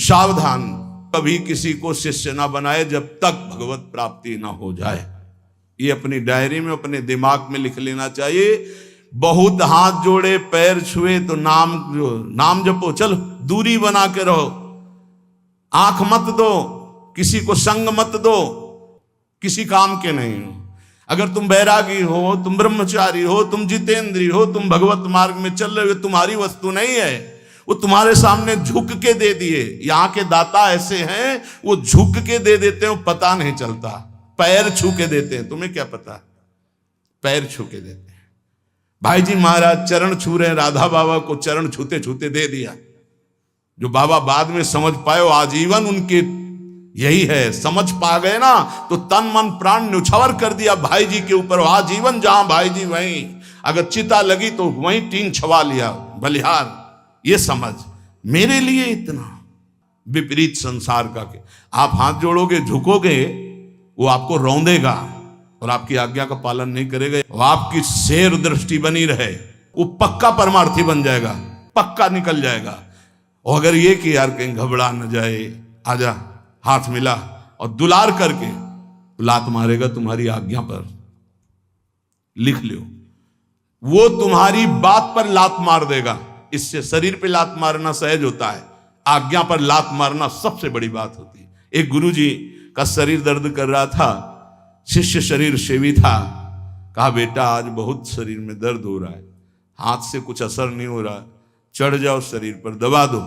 सावधान, कभी किसी को शिष्य ना बनाए जब तक भगवत प्राप्ति ना हो जाए। ये अपनी डायरी में, अपने दिमाग में लिख लेना चाहिए। बहुत हाथ जोड़े, पैर छुए तो नाम जपो, चलो दूरी बना के रहो, आंख मत दो, किसी को संग मत दो, किसी काम के नहीं हो। अगर तुम बैरागी हो, तुम ब्रह्मचारी हो, तुम जितेंद्री हो, तुम भगवत मार्ग में चल रहे हो, तुम्हारी वस्तु नहीं है, वो तुम्हारे सामने झुक के दे दिए। यहाँ के दाता ऐसे हैं, वो झुक के दे देते हैं, पता नहीं चलता, पैर छू के देते हैं, तुम्हें क्या पता, पैर छू के देते हैं। भाई जी महाराज चरण छू रहे हैं, राधा बाबा को चरण छूते छूते दे दिया। जो बाबा बाद में समझ पाए, आजीवन उनके यही है, समझ पा गए ना, तो तन मन प्राण न्यौछावर कर दिया भाई जी के ऊपर। आजीवन जहां भाई जी वहीं, अगर चिता लगी तो वहीं टीन छवा लिया, बलिहार। ये समझ, मेरे लिए इतना विपरीत संसार का के आप हाथ जोड़ोगे, झुकोगे, वो आपको रौंदेगा और आपकी आज्ञा का पालन नहीं करेगा। वो आपकी शेर दृष्टि बनी रहे, वो पक्का परमार्थी बन जाएगा, पक्का निकल जाएगा। और अगर ये कि यार कहीं घबरा न जाए, आजा, हाथ मिला और दुलार करके लात मारेगा तुम्हारी आज्ञा पर, लिख लो, वो तुम्हारी बात पर लात मार देगा। इससे शरीर पे लात मारना सहज होता है, आज्ञा पर लात मारना सबसे बड़ी बात होती है। एक गुरुजी का शरीर दर्द कर रहा था, शिष्य शरीर सेवी था, कहा बेटा आज बहुत शरीर में दर्द हो रहा है, हाथ से कुछ असर नहीं हो रहा, चढ़ जाओ शरीर पर, दबा दो।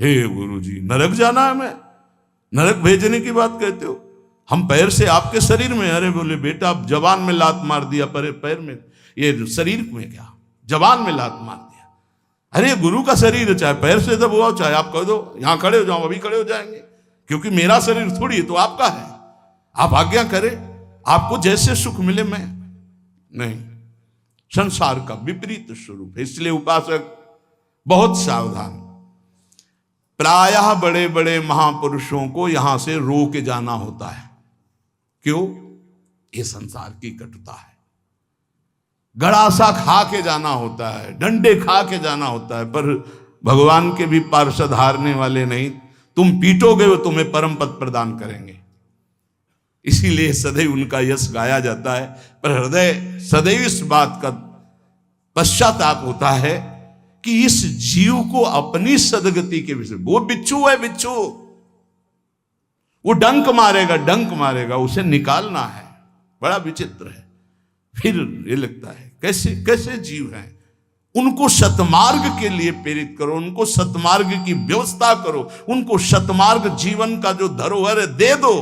हे गुरुजी, नरक जाना है, मैं नरक भेजने की बात कहते हो, हम पैर से आपके शरीर में। अरे बोले बेटा आप जवान में लात मार दिया, पर पैर में, ये शरीर में क्या, जवान में लात मार दिया। अरे गुरु का शरीर है, चाहे पैर से दबाओ, चाहे आप कह दो यहां खड़े हो जाओ, अभी खड़े हो जाएंगे, क्योंकि मेरा शरीर थोड़ी है, तो आपका है, आप आज्ञा करें, आपको जैसे सुख मिले। मैं नहीं, संसार का विपरीत स्वरूप है। इसलिए उपासक बहुत सावधान। प्रायः बड़े बड़े महापुरुषों को यहां से रो के जाना होता है। क्यों? ये संसार की कटुता है। गड़ासा खा के जाना होता है, डंडे खा के जाना होता है, पर भगवान के भी पार्षद हारने वाले नहीं। तुम पीटोगे वो तुम्हें परम पद प्रदान करेंगे। इसीलिए सदैव उनका यश गाया जाता है, पर हृदय सदैव इस बात का पश्चाताप होता है कि इस जीव को अपनी सदगति के विषय, वो बिच्छू है, बिच्छू, वो डंक मारेगा, डंक मारेगा, उसे निकालना है। बड़ा विचित्र है। फिर ये लगता है कैसे कैसे जीव हैं, उनको सतमार्ग के लिए प्रेरित करो, उनको सतमार्ग की व्यवस्था करो, उनको सतमार्ग जीवन का जो धरोहर है दे दो,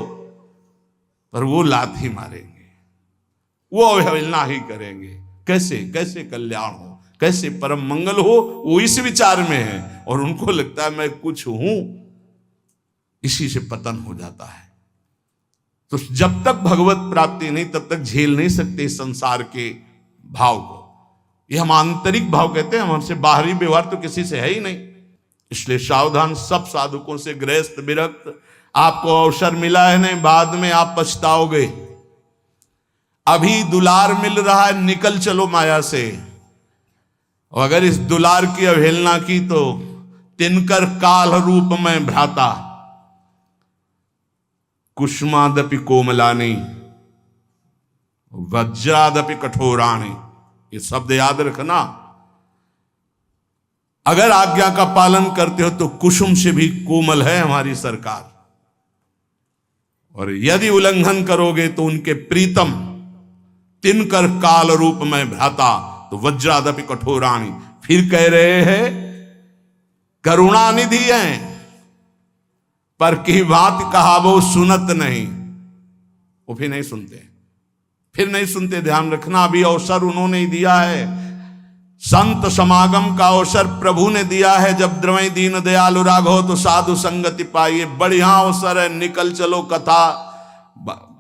पर वो लात ही मारेंगे, वो अवहेलना ही करेंगे। कैसे कैसे कल्याण हो, कैसे परम मंगल हो, वो इस विचार में है, और उनको लगता है मैं कुछ हूं, इसी से पतन हो जाता है। तो जब तक भगवत प्राप्ति नहीं, तब तक झेल नहीं सकते संसार के भाव को। ये हम आंतरिक भाव कहते हैं, हमसे बाहरी व्यवहार तो किसी से है ही नहीं। इसलिए सावधान सब साधकों से, गृहस्थ विरक्त, आपको अवसर मिला है नहीं, बाद में आप पछताओगे। अभी दुलार मिल रहा है, निकल चलो माया से। और अगर इस दुलार की अवहेलना की तो तिनकर काल रूप में भ्राता, कुष्मादपि कोमलानी, वज्रादपि कठोराणी, ये शब्द याद रखना। अगर आज्ञा का पालन करते हो तो कुसुम से भी कोमल है हमारी सरकार, और यदि उल्लंघन करोगे तो उनके प्रीतम तिनकर काल रूप में भ्राता, तो वज्रादपि कठोराणी। फिर कह रहे हैं करुणानिधि हैं, पर की बात कहा वो सुनत नहीं, वो फिर नहीं सुनते, फिर नहीं सुनते। ध्यान रखना, अभी अवसर उन्होंने ही दिया है, संत समागम का अवसर प्रभु ने दिया है। जब द्रवै दीन दयालु राघव तो साधु संगति पाइए, बढ़िया अवसर है, निकल चलो। कथा,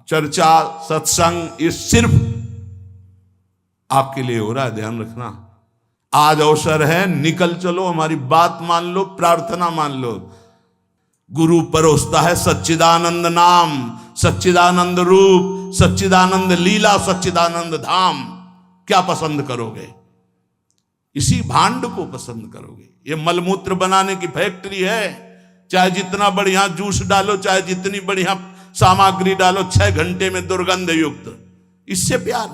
चर्चा, सत्संग, ये सिर्फ आपके लिए हो रहा है, ध्यान रखना। आज अवसर है, निकल चलो, हमारी बात मान लो, प्रार्थना मान लो। गुरु परोसता है सच्चिदानंद नाम, सच्चिदानंद रूप, सच्चिदानंद लीला, सच्चिदानंद धाम। क्या पसंद करोगे? इसी भांड को पसंद करोगे। ये मलमूत्र बनाने की फैक्ट्री है, चाहे जितना बढ़िया जूस डालो, चाहे जितनी बढ़िया सामग्री डालो, 6 घंटे में दुर्गंध युक्त। इससे प्यार,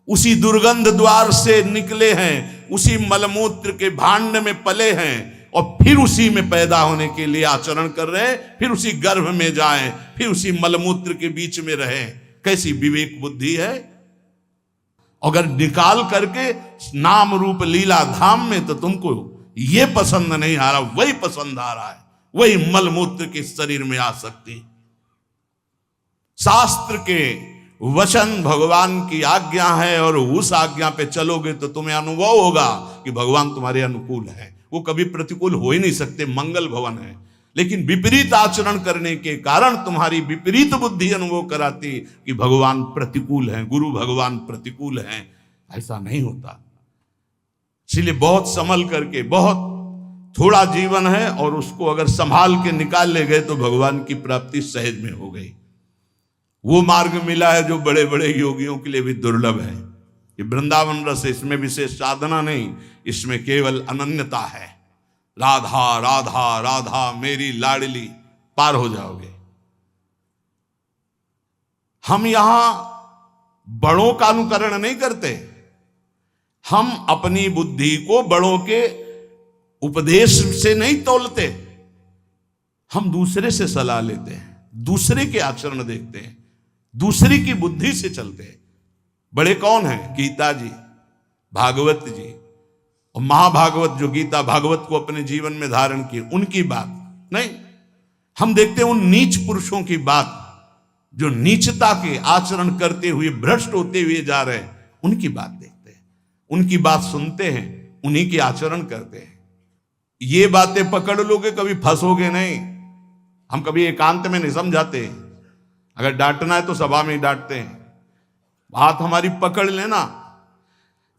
उसी दुर्गंध द्वार से निकले हैं, उसी मलमूत्र के भांड में पले हैं, और फिर उसी में पैदा होने के लिए आचरण कर रहे हैं, फिर उसी गर्भ में जाएं, फिर उसी मलमूत्र के बीच में रहें। कैसी विवेक बुद्धि है। अगर निकाल करके नाम रूप लीला धाम में तो तुमको ये पसंद नहीं आ रहा, वही पसंद आ रहा है, वही मलमूत्र के शरीर में आ सकती। शास्त्र के वचन भगवान की आज्ञा है, और उस आज्ञा पे चलोगे तो तुम्हें अनुभव होगा कि भगवान तुम्हारे अनुकूल है। वो कभी प्रतिकूल हो ही नहीं सकते, मंगल भवन है। लेकिन विपरीत आचरण करने के कारण तुम्हारी विपरीत बुद्धि अनुभव कराती कि भगवान प्रतिकूल हैं, गुरु भगवान प्रतिकूल हैं। ऐसा नहीं होता। इसलिए बहुत संभल करके, बहुत थोड़ा जीवन है और उसको अगर संभाल के निकाल ले गए तो भगवान की प्राप्ति सहज में हो गई। वो मार्ग मिला है जो बड़े बड़े योगियों के लिए भी दुर्लभ है। ये वृंदावन रस, इसमें विशेष साधना नहीं, इसमें केवल अनन्यता है। राधा राधा राधा मेरी लाडली, पार हो जाओगे। हम यहां बड़ों का अनुकरण नहीं करते, हम अपनी बुद्धि को बड़ों के उपदेश से नहीं तौलते, हम दूसरे से सलाह लेते हैं, दूसरे के आचरण देखते हैं, दूसरे की बुद्धि से चलते हैं। बड़े कौन हैं? गीता जी, भागवत जी, और महाभागवत जो गीता भागवत को अपने जीवन में धारण किए, उनकी बात नहीं। हम देखते हैं उन नीच पुरुषों की बात जो नीचता के आचरण करते हुए भ्रष्ट होते हुए जा रहे हैं, उनकी बात देखते हैं, उनकी बात सुनते हैं, उन्हीं के आचरण करते हैं। ये बातें पकड़ लोगे कभी फंसोगे नहीं। हम कभी एकांत में नहीं समझाते, अगर डांटना है तो सभा में ही डांटते हैं। बात हमारी पकड़ लेना।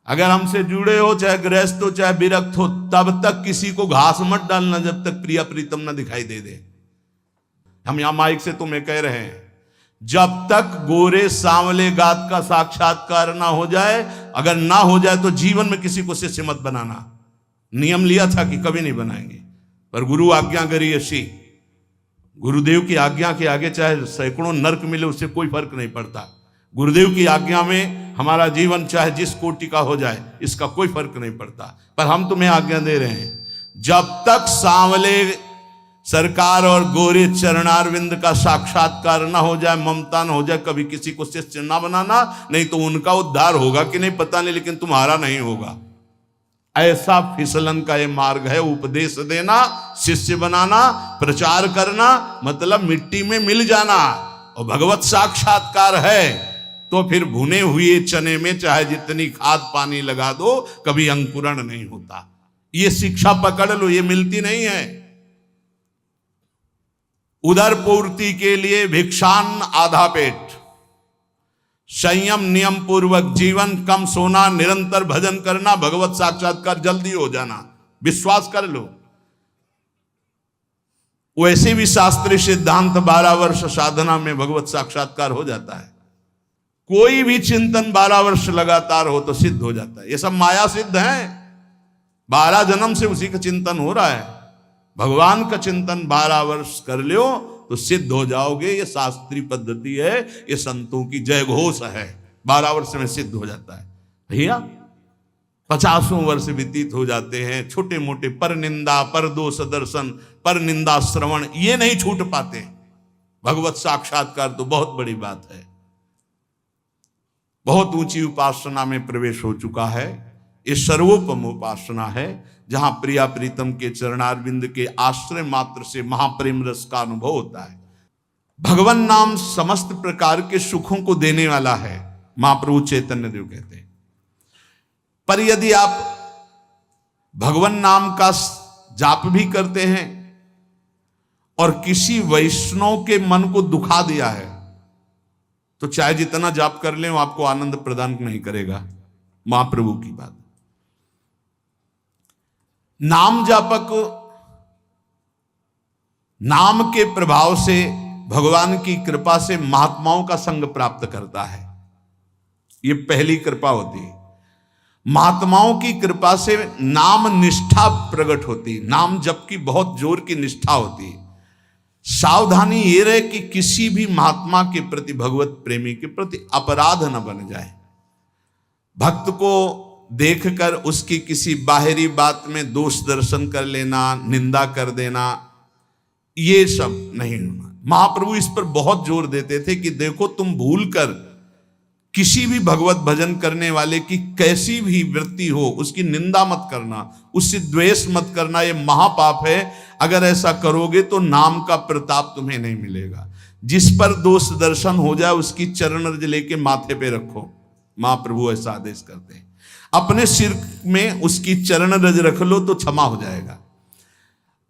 अगर हमसे जुड़े हो, चाहे गृहस्थ हो चाहे विरक्त हो, तब तक किसी को घास मत डालना जब तक प्रिया प्रीतम ना दिखाई दे दे। हम यहां माइक से तुम्हें कह रहे हैं, जब तक गोरे सांवले गात का साक्षात्कार ना हो जाए, अगर ना हो जाए तो जीवन में किसी को शिष्य मत बनाना। नियम लिया था कि कभी नहीं बनाएंगे, पर गुरु आज्ञा करी ऐसी। गुरुदेव की आज्ञा के आगे चाहे सैकड़ों नरक मिले, उससे कोई फर्क नहीं पड़ता। गुरुदेव की आज्ञा में हमारा जीवन चाहे जिस कोटि का हो जाए, इसका कोई फर्क नहीं पड़ता। पर हम तुम्हें आज्ञा दे रहे हैं, जब तक सांवले सरकार और गोरे चरणारविंद का साक्षात्कार ना हो जाए, ममता ना हो जाए, कभी किसी को शिष्य ना बनाना। नहीं तो उनका उद्धार होगा कि नहीं पता नहीं, लेकिन तुम्हारा नहीं होगा। ऐसा फिसलन का ये मार्ग है। उपदेश देना, शिष्य बनाना, प्रचार करना, मतलब मिट्टी में मिल जाना। और भगवत साक्षात्कार है तो फिर भुने हुए चने में चाहे जितनी खाद पानी लगा दो, कभी अंकुरण नहीं होता। ये शिक्षा पकड़ लो, ये मिलती नहीं है। उदर पूर्ति के लिए भिक्षान आधा पेट, संयम नियम पूर्वक जीवन, कम सोना, निरंतर भजन करना, भगवत साक्षात्कार जल्दी हो जाना। विश्वास कर लो। वैसे भी शास्त्रीय सिद्धांत 12 वर्ष साधना में भगवत साक्षात्कार हो जाता है। कोई भी चिंतन 12 वर्ष लगातार हो तो सिद्ध हो जाता है। ये सब माया सिद्ध है। 12 जन्म से उसी का चिंतन हो रहा है। भगवान का चिंतन 12 वर्ष कर लो तो सिद्ध हो जाओगे। ये शास्त्रीय पद्धति है, ये संतों की जय घोष है। 12 वर्ष में सिद्ध हो जाता है। भैया 50 वर्ष व्यतीत हो जाते हैं, छोटे मोटे पर निंदा, पर दोष दर्शन, पर निंदा श्रवण, ये नहीं छूट पाते। भगवत साक्षात्कार तो बहुत बड़ी बात है। बहुत ऊंची उपासना में प्रवेश हो चुका है। ये सर्वोपम उपासना है, जहां प्रिया प्रीतम के चरणारविंद के आश्रय मात्र से महाप्रेम रस का अनुभव होता है। भगवान नाम समस्त प्रकार के सुखों को देने वाला है, महाप्रभु चैतन्य देव कहते हैं। पर यदि आप भगवान नाम का जाप भी करते हैं और किसी वैष्णव के मन को दुखा दिया है, तो चाहे जितना जाप कर लें वो आपको आनंद प्रदान नहीं करेगा। महाप्रभु की बात। नाम जापक नाम के प्रभाव से, भगवान की कृपा से महात्माओं का संग प्राप्त करता है। यह पहली कृपा होती है। महात्माओं की कृपा से नाम निष्ठा प्रकट होती है। नाम जप की बहुत जोर की निष्ठा होती है। सावधानी ये रहे कि किसी भी महात्मा के प्रति, भगवत प्रेमी के प्रति अपराध न बन जाए। भक्त को देखकर उसकी किसी बाहरी बात में दोष दर्शन कर लेना, निंदा कर देना, ये सब नहीं होना। महाप्रभु इस पर बहुत जोर देते थे कि देखो, तुम भूल कर किसी भी भगवत भजन करने वाले की कैसी भी वृत्ति हो, उसकी निंदा मत करना, उससे द्वेष मत करना, ये महापाप है। अगर ऐसा करोगे तो नाम का प्रताप तुम्हें नहीं मिलेगा। जिस पर दोष दर्शन हो जाए उसकी चरण रज लेके माथे पे रखो। महाप्रभु ऐसा आदेश करते हैं, अपने सिर में उसकी चरण रज रख लो तो क्षमा हो जाएगा।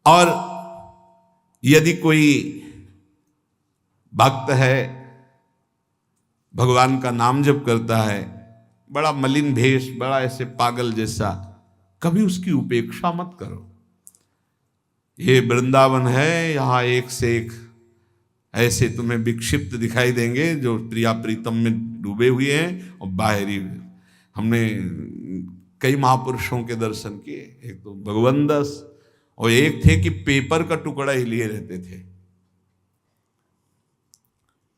और यदि कोई भक्त है, भगवान का नाम जप करता है, बड़ा मलिन भेष, बड़ा ऐसे पागल जैसा, कभी उसकी उपेक्षा मत करो। ये वृंदावन है, यहां एक से एक ऐसे तुम्हें विक्षिप्त दिखाई देंगे जो प्रिया प्रीतम में डूबे हुए हैं और बाहरी। हमने कई महापुरुषों के दर्शन किए, एक तो भगवंदस और एक थे कि पेपर का टुकड़ा ही लिए रहते थे।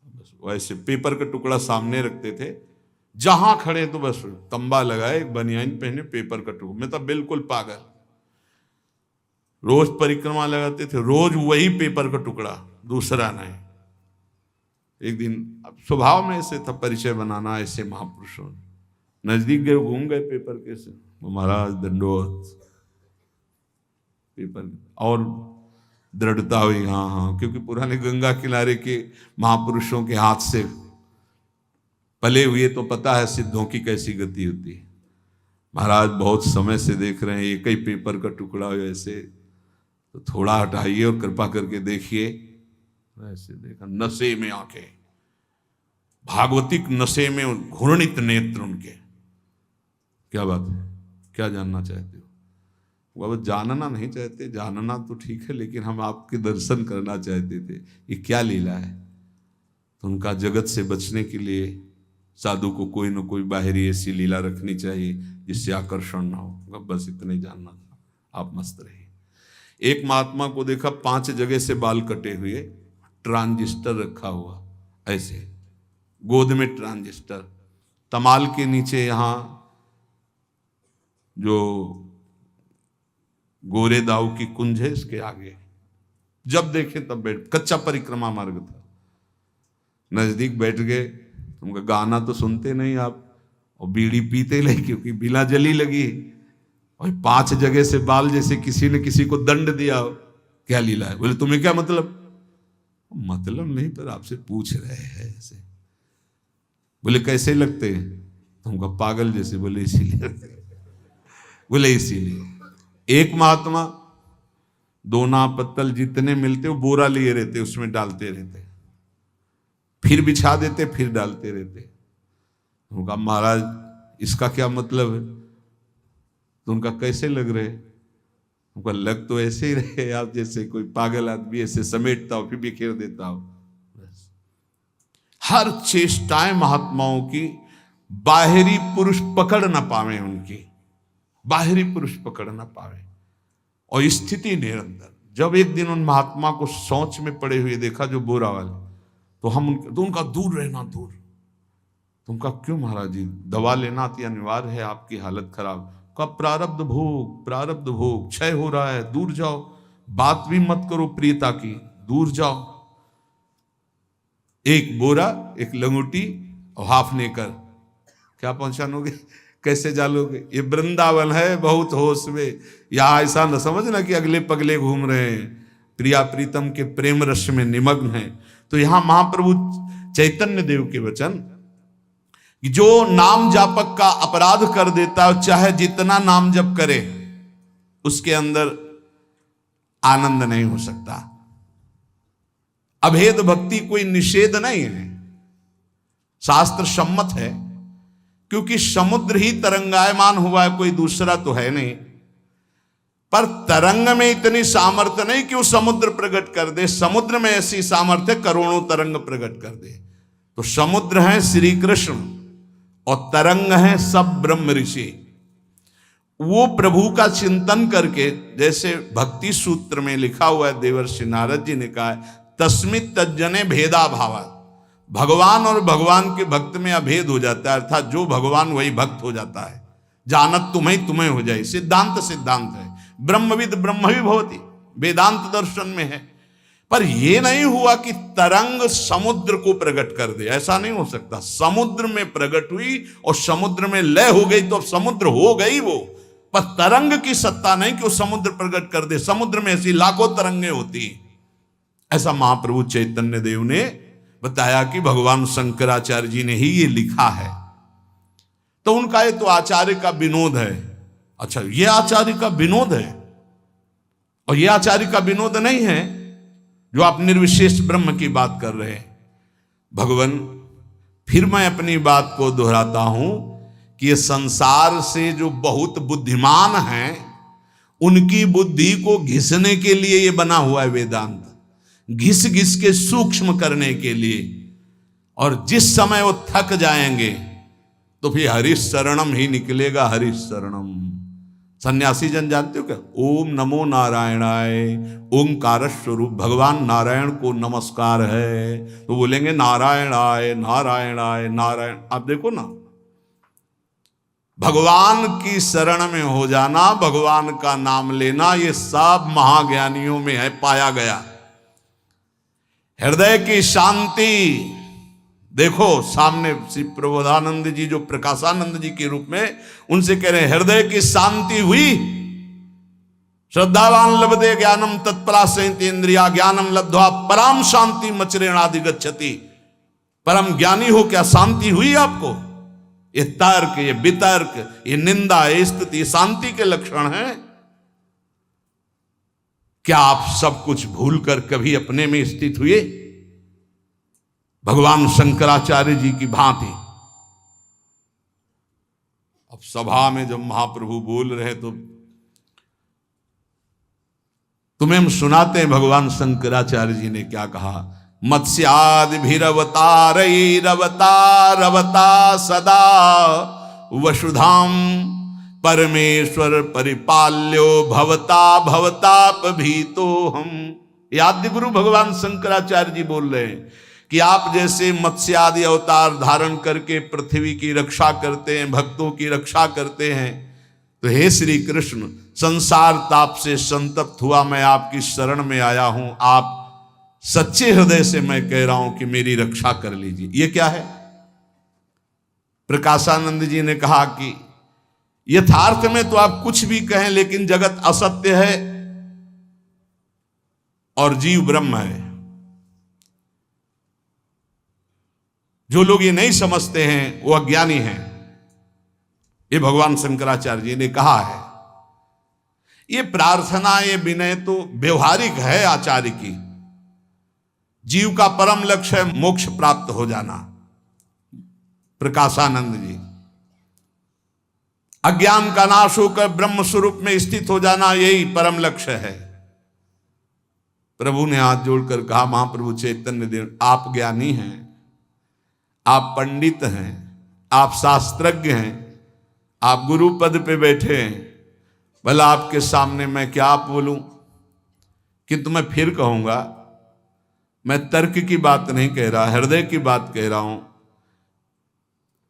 बस वैसे पेपर का टुकड़ा सामने रखते थे, जहां खड़े तो बस तंबा लगाए, बनियान पहने, पेपर का टुकड़ा। मैं तो बिल्कुल पागल। रोज परिक्रमा लगाते थे, रोज वही पेपर का टुकड़ा, दूसरा नहीं। एक दिन अब स्वभाव में ऐसे था परिचय बनाना, ऐसे महापुरुषों नजदीक गए, घूम गए पेपर के से, महाराज दंडोत, पेपर और दृढ़ता हुई, हाँ हाँ, क्योंकि पुराने गंगा किनारे के महापुरुषों के हाथ से पले हुए तो पता है सिद्धों की कैसी गति होती है। महाराज बहुत समय से देख रहे हैं, एक ही पेपर का टुकड़ा हो ऐसे, तो थोड़ा हटाइए और कृपा करके देखिए। ऐसे देखा, नशे में आंखें, भागवतिक नशे में घूर्णित नेत्र उनके। क्या बात है, क्या जानना चाहते हो? वो जानना नहीं चाहते, जानना तो ठीक है, लेकिन हम आपके दर्शन करना चाहते थे, ये क्या लीला है। तो उनका जगत से बचने के लिए साधु को कोई न कोई बाहरी ऐसी लीला रखनी चाहिए जिससे आकर्षण ना हो। बस इतने जानना था, आप मस्त रहिए। एक महात्मा को देखा 5 जगह से बाल कटे हुए, ट्रांजिस्टर रखा हुआ ऐसे, गोद में ट्रांजिस्टर, तमाल के नीचे यहां जो गोरे दाऊ की कुंज है इसके आगे, जब देखे तब बैठ, कच्चा परिक्रमा मार्ग था, नजदीक बैठ गए। तुमका गाना तो सुनते नहीं आप, और बीड़ी पीते नहीं क्योंकि बिना जली लगी, और 5 जगह से बाल जैसे किसी ने किसी को दंड दिया हो। क्या लीला है? बोले तुम्हें क्या मतलब? मतलब नहीं, पर आपसे पूछ रहे हैं ऐसे। बोले कैसे लगते हैं? तुमका पागल जैसे। बोले इसीलिए। बोले इसीलिए। एक महात्मा 2 नाव पत्तल जितने मिलते वो बोरा लिए रहते, उसमें डालते रहते, फिर बिछा देते, फिर डालते रहते। उनका महाराज इसका क्या मतलब है? तो उनका कैसे लग रहे? उनका लग तो ऐसे ही रहे आप जैसे कोई पागल आदमी ऐसे समेटता हो फिर बिखेर देता हो। बस हर चेष्टाएं महात्माओं की बाहरी पुरुष पकड़ ना पावे, उनकी बाहरी पुरुष पकड़ ना पावे, और स्थिति निरंतर। जब एक दिन उन महात्मा को सोच में पड़े हुए देखा जो बोरा वाले, तो उनका दूर रहना, दूर। तुमका क्यों महाराज जी? दवा लेना अति अनिवार्य है, आपकी हालत खराब। का प्रारब्ध भोग क्षय हो रहा है, दूर जाओ। बात भी मत करो प्रियता की, दूर जाओ। एक बोरा, एक लंगोटी और हाफ नेकर, क्या पहुंचानोगे? कैसे जालोगे? ये वृंदावन है, बहुत होश में। यहां ऐसा न समझना कि अगले पगले घूम रहे हैं, प्रिया प्रीतम के प्रेम रस में निमग्न है। तो यहां महाप्रभु चैतन्य देव के वचन, जो नाम जापक का अपराध कर देता है, चाहे जितना नाम जप करे, उसके अंदर आनंद नहीं हो सकता। अभेद भक्ति कोई निषेध नहीं है, शास्त्र सम्मत है, क्योंकि समुद्र ही तरंगायमान हुआ है, कोई दूसरा तो है नहीं। पर तरंग में इतनी सामर्थ्य नहीं कि वो समुद्र प्रकट कर दे। समुद्र में ऐसी सामर्थ्य करोड़ों तरंग प्रकट कर दे। तो समुद्र है श्री कृष्ण और तरंग है सब ब्रह्म ऋषि। वो प्रभु का चिंतन करके, जैसे भक्ति सूत्र में लिखा हुआ है, देवर्षि नारद जी ने कहा है, तस्मित तज्जने भेदा भावा। भगवान और भगवान के भक्त में अभेद हो जाता है, अर्थात जो भगवान वही भक्त हो जाता है। जानत तुम्हें तुम्हें हो जाए, सिद्धांत सिद्धांत है। ब्रह्मविद ब्रह्म भी भवति, वेदांत दर्शन में है। पर यह नहीं हुआ कि तरंग समुद्र को प्रकट कर दे, ऐसा नहीं हो सकता। समुद्र में प्रकट हुई और समुद्र में लय हो गई तो अब समुद्र हो गई वो, पर तरंग की सत्ता नहीं कि वो समुद्र प्रकट कर दे। समुद्र में ऐसी लाखों तरंगें होती। ऐसा महाप्रभु चैतन्य देव ने बताया कि भगवान शंकराचार्य जी ने ही ये लिखा है। तो उनका ये तो आचार्य का विनोद है। अच्छा, ये आचार्य का विनोद है, और ये आचार्य का विनोद नहीं है जो आप निर्विशेष ब्रह्म की बात कर रहे हैं। भगवान, फिर मैं अपनी बात को दोहराता हूं कि ये संसार से जो बहुत बुद्धिमान हैं, उनकी बुद्धि को घिसने के लिए ये बना हुआ है वेदांत, घिस घिस के सूक्ष्म करने के लिए। और जिस समय वो थक जाएंगे तो फिर हरीश शरणम ही निकलेगा, हरीश शरणम। सन्यासी जन जानते हो क्या? ओम नमो नारायणाय, ओंकार स्वरूप भगवान नारायण को नमस्कार है, तो बोलेंगे नारायणाय नारायणाय नारायण। आप देखो ना, भगवान की शरण में हो जाना, भगवान का नाम लेना, ये सब महाज्ञानियों में है, पाया गया। हृदय की शांति देखो, सामने श्री प्रबोधानंद जी जो प्रकाशानंद जी के रूप में उनसे कह रहे हैं, हृदय की शांति हुई। श्रद्धावान लभते ज्ञानम तत्परा संयतेन्द्रिया ज्ञानम लब्ध्वा परम शांति मचरेणाधिगच्छति। परम ज्ञानी हो क्या शांति हुई आपको? ये तर्क, ये वितर्क, ये निंदा, ये स्तुति, ये शांति के लक्षण हैं। क्या आप सब कुछ भूलकर कभी अपने में स्थित हुए भगवान शंकराचार्य जी की भांति? अब सभा में जब महाप्रभु बोल रहे तो तुम्हें हम सुनाते हैं भगवान शंकराचार्य जी ने क्या कहा। मत्स्यादिभिरवतारैरवतारवता सदा वसुधाम परमेश्वर परिपाल्यो भवता भवतापभीतो हम। ये आद्य गुरु भगवान शंकराचार्य जी बोल रहे हैं कि आप जैसे मत्स्य आदि अवतार धारण करके पृथ्वी की रक्षा करते हैं, भक्तों की रक्षा करते हैं, तो हे श्री कृष्ण, संसार ताप से संतप्त हुआ मैं आपकी शरण में आया हूं। आप सच्चे हृदय से मैं कह रहा हूं कि मेरी रक्षा कर लीजिए। ये क्या है? प्रकाशानंद जी ने कहा कि यथार्थ में तो आप कुछ भी कहें, लेकिन जगत असत्य है और जीव ब्रह्म है। जो लोग ये नहीं समझते हैं वो अज्ञानी हैं। ये भगवान शंकराचार्य जी ने कहा है। ये प्रार्थना, ये विनय तो व्यवहारिक है आचार्य की। जीव का परम लक्ष्य है मोक्ष प्राप्त हो जाना। प्रकाशानंद जी, अज्ञान का नाश होकर ब्रह्म स्वरूप में स्थित हो जाना, यही परम लक्ष्य है। प्रभु ने हाथ जोड़कर कहा, महाप्रभु चैतन्य देव, आप ज्ञानी हैं, आप पंडित हैं, आप शास्त्रज्ञ हैं, आप गुरु पद पे बैठे हैं। भला आपके सामने मैं क्या बोलूं? किंतु मैं फिर कहूंगा, मैं तर्क की बात नहीं कह रहा, हृदय की बात कह रहा हूं।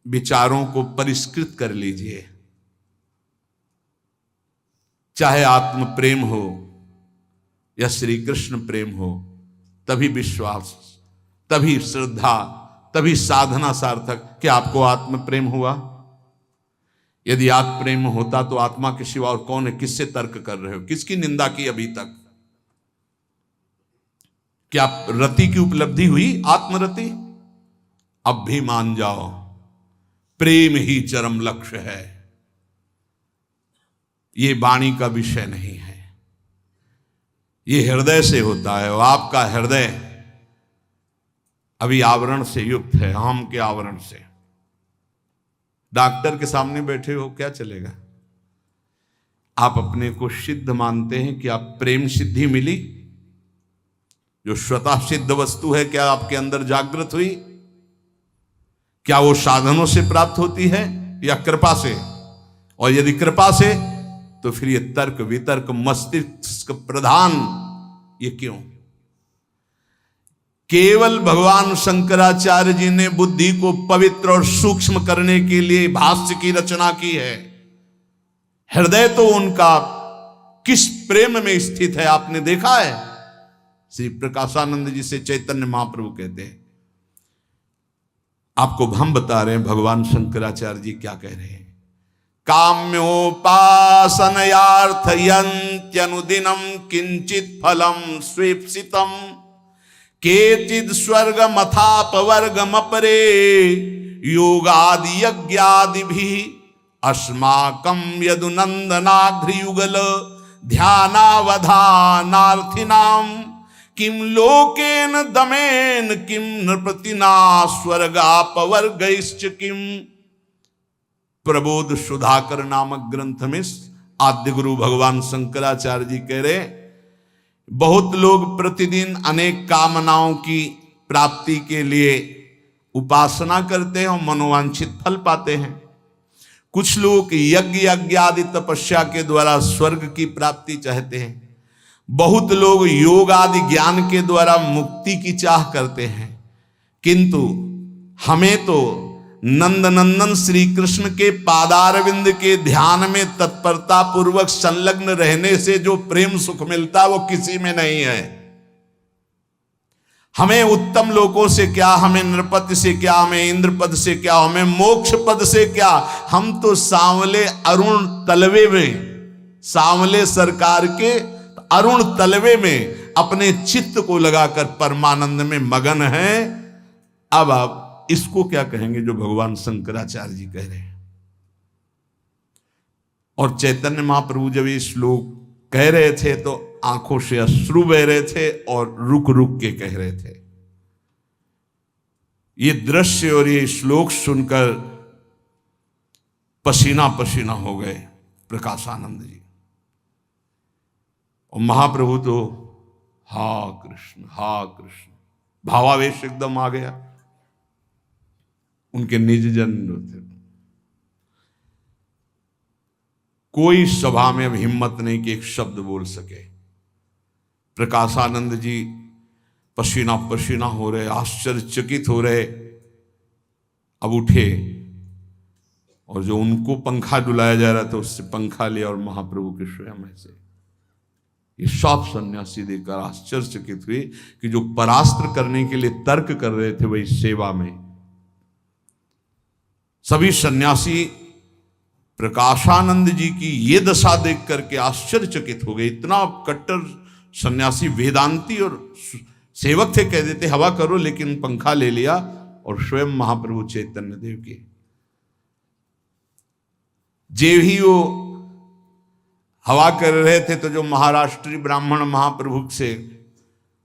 विचारों को परिष्कृत कर लीजिए। चाहे आत्म प्रेम हो या श्री कृष्ण प्रेम हो, तभी विश्वास, तभी श्रद्धा, तभी साधना सार्थक। क्या आपको आत्म प्रेम हुआ? यदि आत्म प्रेम होता तो आत्मा के सिवा और कौन है? किससे तर्क कर रहे हो? किसकी निंदा की अभी तक? क्या रति की उपलब्धि हुई? आत्मरति? अब भी मान जाओ, प्रेम ही चरम लक्ष्य है। ये वाणी का विषय नहीं है, ये हृदय से होता है। और आपका हृदय अभी आवरण से युक्त है, आम के आवरण से। डॉक्टर के सामने बैठे हो, क्या चलेगा? आप अपने को सिद्ध मानते हैं कि आप प्रेम सिद्धि मिली, जो स्वतः सिद्ध वस्तु है, क्या आपके अंदर जागृत हुई? क्या वो साधनों से प्राप्त होती है या कृपा से? और यदि कृपा से, तो फिर ये तर्क वितर्क मस्तिष्क प्रधान ये क्यों? केवल भगवान शंकराचार्य जी ने बुद्धि को पवित्र और सूक्ष्म करने के लिए भाष्य की रचना की है। हृदय तो उनका किस प्रेम में स्थित है आपने देखा है। श्री प्रकाशानंद जी से चैतन्य महाप्रभु कहते हैं, आपको हम बता रहे हैं भगवान शंकराचार्य जी क्या कह रहे हैं। काम्योपासनयार्थयन्त्यनुदिनं किंचित फलम स्वेप्सितम केचिद स्वर्गमथापवर्गमपरे योगादि यज्ञादिभिः अस्माकं यदुनंदनाघ्रियुगल ध्यानावधानार्थिनां किम लोकेन दमेन किम नृपतिना स्वर्गापवर्गैश्च किम। प्रबोध सुधाकर नामक ग्रंथ में आद्य गुरु भगवान शंकराचार्य जी कह रहे, बहुत लोग प्रतिदिन अनेक कामनाओं की प्राप्ति के लिए उपासना करते हैं और मनोवांछित फल पाते हैं। कुछ लोग यज्ञ आदि तपस्या के द्वारा स्वर्ग की प्राप्ति चाहते हैं। बहुत लोग योग आदि ज्ञान के द्वारा मुक्ति की चाह करते हैं। किंतु हमें तो नंदनंदन श्री कृष्ण के पादारविंद के ध्यान में तत्परता पूर्वक संलग्न रहने से जो प्रेम सुख मिलता वो किसी में नहीं है। हमें उत्तम लोकों से क्या, हमें नृपति से क्या, हमें इंद्र पद से क्या, हमें मोक्ष पद से क्या। हम तो सांवले अरुण तलवे में, सांवले सरकार के अरुण तलवे में अपने चित्त को लगाकर परमानंद में मगन हैं। अब आप इसको क्या कहेंगे जो भगवान शंकराचार्य जी कह रहे हैं। और चैतन्य महाप्रभु जब ये श्लोक कह रहे थे तो आंखों से अश्रु बह रहे थे और रुक रुक के कह रहे थे। ये दृश्य और ये श्लोक सुनकर पसीना पसीना हो गए प्रकाशानंद जी। और महाप्रभु तो हा कृष्ण भावावेश एकदम आ गया। उनके निज जन थे, कोई सभा में अब हिम्मत नहीं कि एक शब्द बोल सके। प्रकाशानंद जी पसीना पसीना हो रहे, आश्चर्यचकित हो रहे। अब उठे और जो उनको पंखा डुलाया जा रहा था उससे पंखा लिया और महाप्रभु के स्वयं ऐसे ये सब सन्यासी देखकर आश्चर्यचकित हुए कि जो परास्त्र करने के लिए तर्क कर रहे थे वही सेवा में। सभी सन्यासी प्रकाशानंद जी की ये दशा देख करके आश्चर्यचकित हो गए। इतना कट्टर सन्यासी वेदांती और सेवक थे, कह देते हवा करो, लेकिन पंखा ले लिया और स्वयं महाप्रभु चैतन्य देव के जे ही वो हवा कर रहे थे तो जो महाराष्ट्री ब्राह्मण महाप्रभु से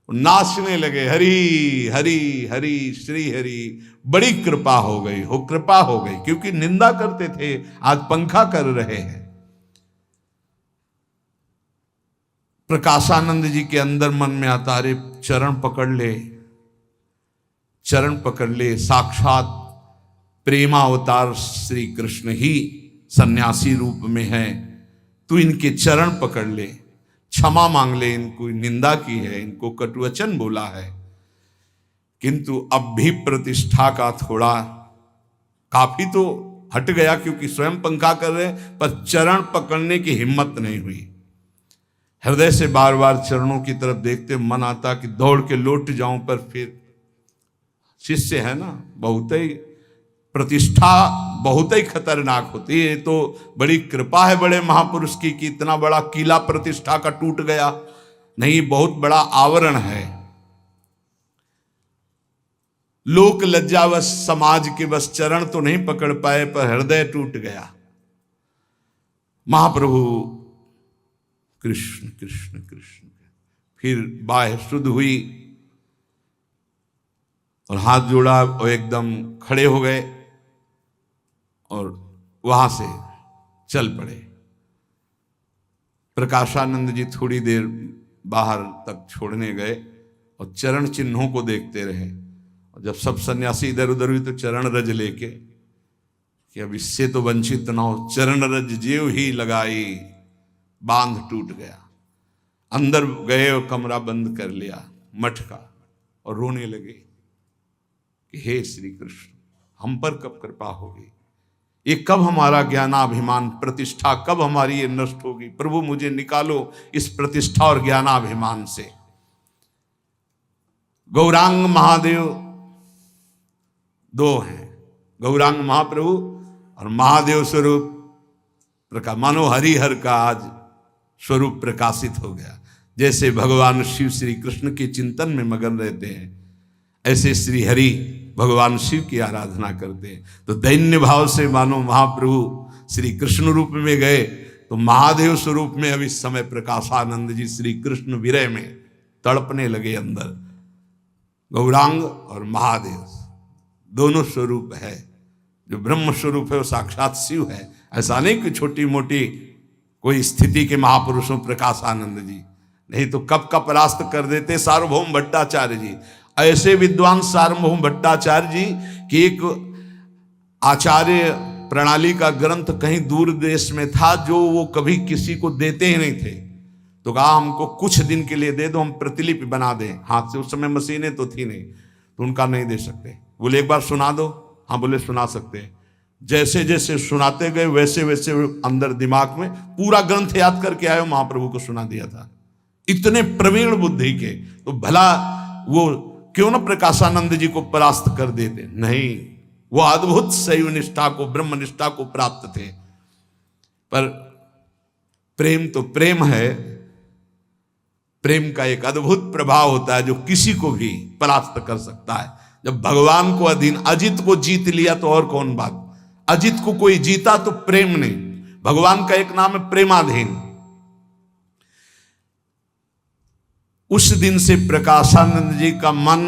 नाचने लगे, हरि हरि हरि श्री हरि। बड़ी कृपा हो गई, कृपा हो गई, क्योंकि निंदा करते थे, आज पंखा कर रहे हैं। प्रकाशानंद जी के अंदर मन में आता, अरे चरण पकड़ ले, चरण पकड़ ले। साक्षात प्रेमावतार श्री कृष्ण ही सन्यासी रूप में है, तू इनके चरण पकड़ ले, क्षमा मांग ले। इनको निंदा की है, इनको कटुवचन बोला है, किंतु अब भी प्रतिष्ठा का थोड़ा काफी तो हट गया, क्योंकि स्वयं पंखा कर रहे, पर चरण पकड़ने की हिम्मत नहीं हुई। हृदय से बार बार चरणों की तरफ देखते मन आता कि दौड़ के लौट जाऊं, पर फिर शिष्य है ना, बहुत ही प्रतिष्ठा बहुत ही खतरनाक होती है। तो बड़ी कृपा है बड़े महापुरुष की कि इतना बड़ा किला प्रतिष्ठा का टूट गया नहीं, बहुत बड़ा आवरण है। लोक लज्जावश समाज के बस चरण तो नहीं पकड़ पाए, पर हृदय टूट गया। महाप्रभु कृष्ण कृष्ण कृष्ण, फिर बाह्य शुद्ध हुई और हाथ जोड़ा और एकदम खड़े हो गए और वहां से चल पड़े। प्रकाशानंद जी थोड़ी देर बाहर तक छोड़ने गए और चरण चिन्हों को देखते रहे। और जब सब सन्यासी इधर उधर हुई तो चरण रज लेके कि अब इससे तो वंचित ना हो, चरण रज जेव ही लगाई, बांध टूट गया। अंदर गए और कमरा बंद कर लिया मठ का, और रोने लगे कि हे श्री कृष्ण, हम पर कब कृपा होगी, ये कब हमारा ज्ञानाभिमान प्रतिष्ठा, कब हमारी ये नष्ट होगी। प्रभु मुझे निकालो इस प्रतिष्ठा और ज्ञानाभिमान से। गौरांग महादेव दो हैं, गौरांग महाप्रभु और महादेव स्वरूप प्रकाश, मानो हरिहर का आज स्वरूप प्रकाशित हो गया। जैसे भगवान शिव श्री कृष्ण के चिंतन में मगन रहते हैं, ऐसे श्री हरि भगवान शिव की आराधना करते हैं। तो दैन्य भाव से मानो महाप्रभु श्री कृष्ण रूप में गए, तो महादेव स्वरूप में अब इस समय प्रकाशानंद जी श्री कृष्ण विरह में तड़पने लगे अंदर। गौरांग और महादेव दोनों स्वरूप है। जो ब्रह्म स्वरूप है वो साक्षात शिव है। ऐसा नहीं कि छोटी मोटी कोई स्थिति के महापुरुषों प्रकाशानंद जी, नहीं तो कब का परास्त कर देते सार्वभौम भट्टाचार्य जी। ऐसे विद्वान सार्वभौम भट्टाचार्य जी कि एक आचार्य प्रणाली का ग्रंथ कहीं दूर देश में था जो वो कभी किसी को देते ही नहीं थे। तो कहा हमको कुछ दिन के लिए दे दो, हम प्रतिलिपि बना दें हाथ से। उस समय मशीनें तो थी नहीं, तो उनका नहीं दे सकते। बोले एक बार सुना दो। हाँ बोले सुना सकते हैं। जैसे जैसे सुनाते गए वैसे वैसे अंदर दिमाग में पूरा ग्रंथ याद करके आए, महाप्रभु को सुना दिया था। इतने प्रवीण बुद्धि के, तो भला वो क्यों न प्रकाशानंद जी को परास्त कर देते। नहीं, वो अद्भुत शैव निष्ठा को, ब्रह्म निष्ठा को प्राप्त थे। पर प्रेम तो प्रेम है, प्रेम का एक अद्भुत प्रभाव होता है जो किसी को भी परास्त कर सकता है। जब भगवान को अधीन, अजित को जीत लिया तो और कौन बात। अजित को कोई जीता तो प्रेम नहीं। भगवान का एक नाम है प्रेमाधीन। उस दिन से प्रकाशानंद जी का मन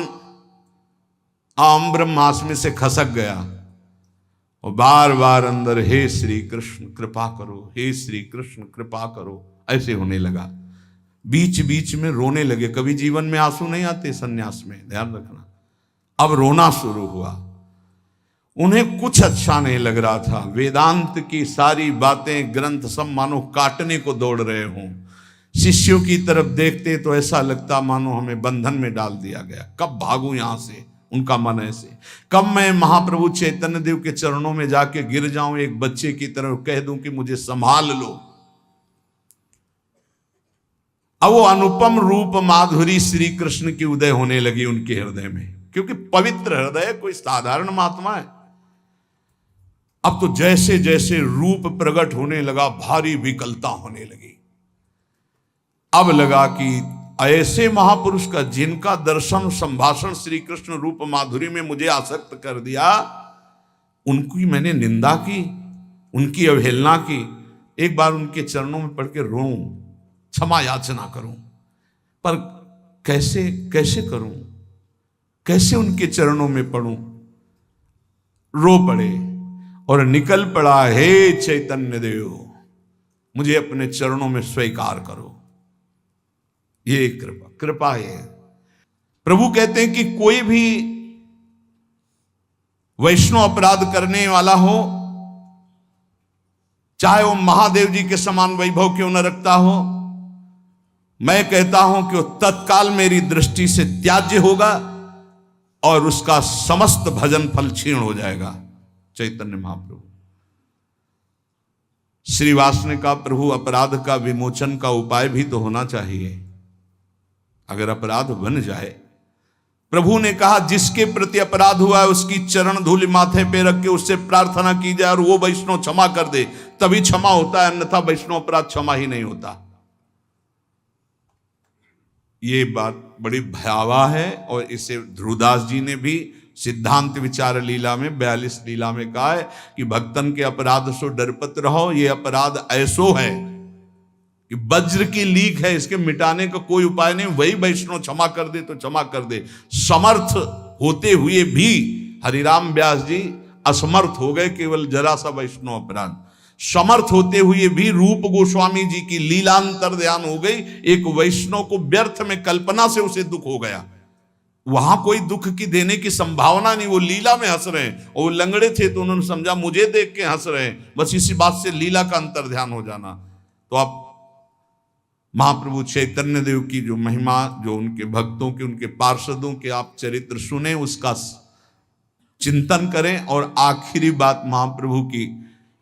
आम ब्रह्मास्मि से खसक गया और बार बार अंदर हे श्री कृष्ण कृपा करो, हे श्री कृष्ण कृपा करो, ऐसे होने लगा। बीच बीच में रोने लगे। कभी जीवन में आंसू नहीं आते सन्यास में, ध्यान रखना। अब रोना शुरू हुआ। उन्हें कुछ अच्छा नहीं लग रहा था। वेदांत की सारी बातें, ग्रंथ सब मानो काटने को दौड़ रहे हों। शिष्यों की तरफ देखते तो ऐसा लगता मानो हमें बंधन में डाल दिया गया। कब भागूं यहां से, उनका मन ऐसे। कब मैं महाप्रभु चैतन्य देव के चरणों में जाके गिर जाऊं एक बच्चे की तरह, कह दूं कि मुझे संभाल लो। अब वो अनुपम रूप माधुरी श्री कृष्ण की उदय होने लगी उनके हृदय में, क्योंकि पवित्र हृदय कोई साधारण महात्मा है। अब तो जैसे जैसे रूप प्रकट होने लगा, भारी विकलता होने लगी। अब लगा कि ऐसे महापुरुष का जिनका दर्शन संभाषण श्री कृष्ण रूप माधुरी में मुझे आसक्त कर दिया, उनकी मैंने निंदा की, उनकी अवहेलना की। एक बार उनके चरणों में पड़ के रोऊं, क्षमा याचना करूं, पर कैसे कैसे करूं, कैसे उनके चरणों में पड़ूं। रो पड़े और निकल पड़ा, हे चैतन्य देव मुझे अपने चरणों में स्वीकार करो। ये कृपा है। प्रभु कहते हैं कि कोई भी वैष्णव अपराध करने वाला हो, चाहे वो महादेव जी के समान वैभव क्यों न रखता हो, मैं कहता हूं कि वो तत्काल मेरी दृष्टि से त्याज्य होगा और उसका समस्त भजन फल क्षीण हो जाएगा। चैतन्य महाप्रभु श्रीवास ने कहा, प्रभु अपराध का विमोचन का उपाय भी तो होना चाहिए। अगर अपराध बन जाए, प्रभु ने कहा जिसके प्रति अपराध हुआ है उसकी चरण धूलि माथे पे रख के उससे प्रार्थना की जाए और वो वैष्णव क्षमा कर दे, तभी क्षमा होता है, अन्यथा वैष्णव अपराध क्षमा ही नहीं होता। ये बात बड़ी भयावह है और इसे ध्रुवदास जी ने भी सिद्धांत विचार लीला में 42 लीला में कहा है कि भक्तन के अपराध सो डरपत रहो। ये अपराध ऐसो है कि वज्र की लीक है, इसके मिटाने का कोई उपाय नहीं। वही वैष्णव क्षमा कर दे तो क्षमा कर दे। समर्थ होते हुए भी हरिराम व्यास जी असमर्थ हो गए, केवल जरा सा वैष्णव अपराध। समर्थ होते हुए भी रूप गोस्वामी जी की लीलांतर ध्यान हो गई। एक वैष्णव को व्यर्थ में कल्पना से उसे दुख हो गया। वहां कोई दुख की देने की संभावना नहीं, वो लीला में हंस रहे हैं। और वो लंगड़े थे तो उन्होंने समझा मुझे देख के हंस रहे हैं, बस इसी बात से लीला का अंतर ध्यान हो जाना। तो आप महाप्रभु चैतन्य देव की जो महिमा, जो उनके भक्तों के, उनके पार्षदों के आप चरित्र सुने, उसका चिंतन करें। और आखिरी बात महाप्रभु की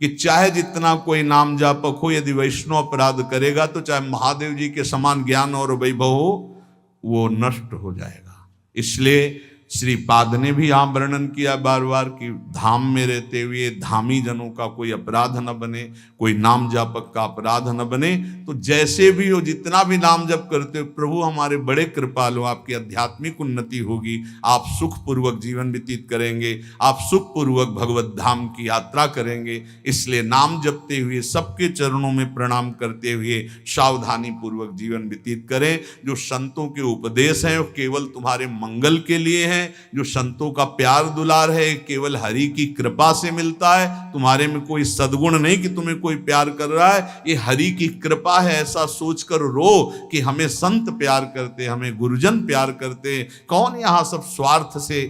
कि चाहे जितना कोई नाम जापक हो, यदि वैष्णव अपराध करेगा तो चाहे महादेव जी के समान ज्ञान और वैभव हो, वो नष्ट हो जाएगा। इसलिए श्रीपाद ने भी यहाँ वर्णन किया बार बार कि धाम में रहते हुए धामी जनों का कोई अपराध न बने, कोई नाम जापक का अपराध न बने। तो जैसे भी हो, जितना भी नाम जप करते हो, प्रभु हमारे बड़े कृपालु, आपकी आध्यात्मिक उन्नति होगी, आप सुखपूर्वक जीवन व्यतीत करेंगे, आप सुखपूर्वक भगवत धाम की यात्रा करेंगे। इसलिए नाम जपते हुए, सबके चरणों में प्रणाम करते हुए सावधानी पूर्वक जीवन व्यतीत करें। जो संतों के उपदेश हैं वो केवल तुम्हारे मंगल के लिए हैं। जो संतों का प्यार दुलार है केवल हरि की कृपा से मिलता है। तुम्हारे में कोई सद्गुण नहीं कि तुम्हें कोई प्यार कर रहा है, ये हरि की कृपा है। ऐसा सोचकर रो कि हमें संत प्यार करते, हमें गुरुजन प्यार करते। कौन यहां सब स्वार्थ से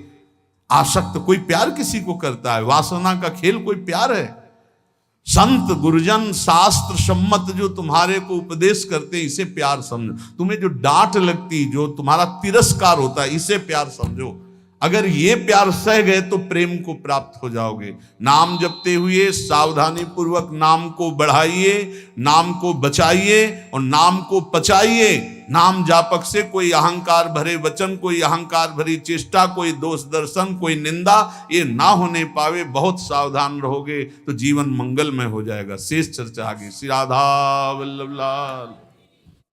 आसक्त कोई प्यार किसी को करता है? वासना का खेल कोई प्यार है? संत गुरुजन शास्त्र सम्मत जो तुम्हारे को उपदेश करते, इसे प्यार समझो। तुम्हें जो डांट लगती, जो तुम्हारा तिरस्कार होता है, इसे प्यार समझो। अगर ये प्यार सह गए तो प्रेम को प्राप्त हो जाओगे। नाम जपते हुए सावधानी पूर्वक नाम को बढ़ाइए, नाम को बचाइए और नाम को पचाइए। नाम जापक से कोई अहंकार भरे वचन, कोई अहंकार भरी चेष्टा, कोई दोष दर्शन, कोई निंदा, ये ना होने पावे। बहुत सावधान रहोगे तो जीवन मंगलमय हो जाएगा। शेष चर्चा आगे। श्री राधा वल्लभ लाल।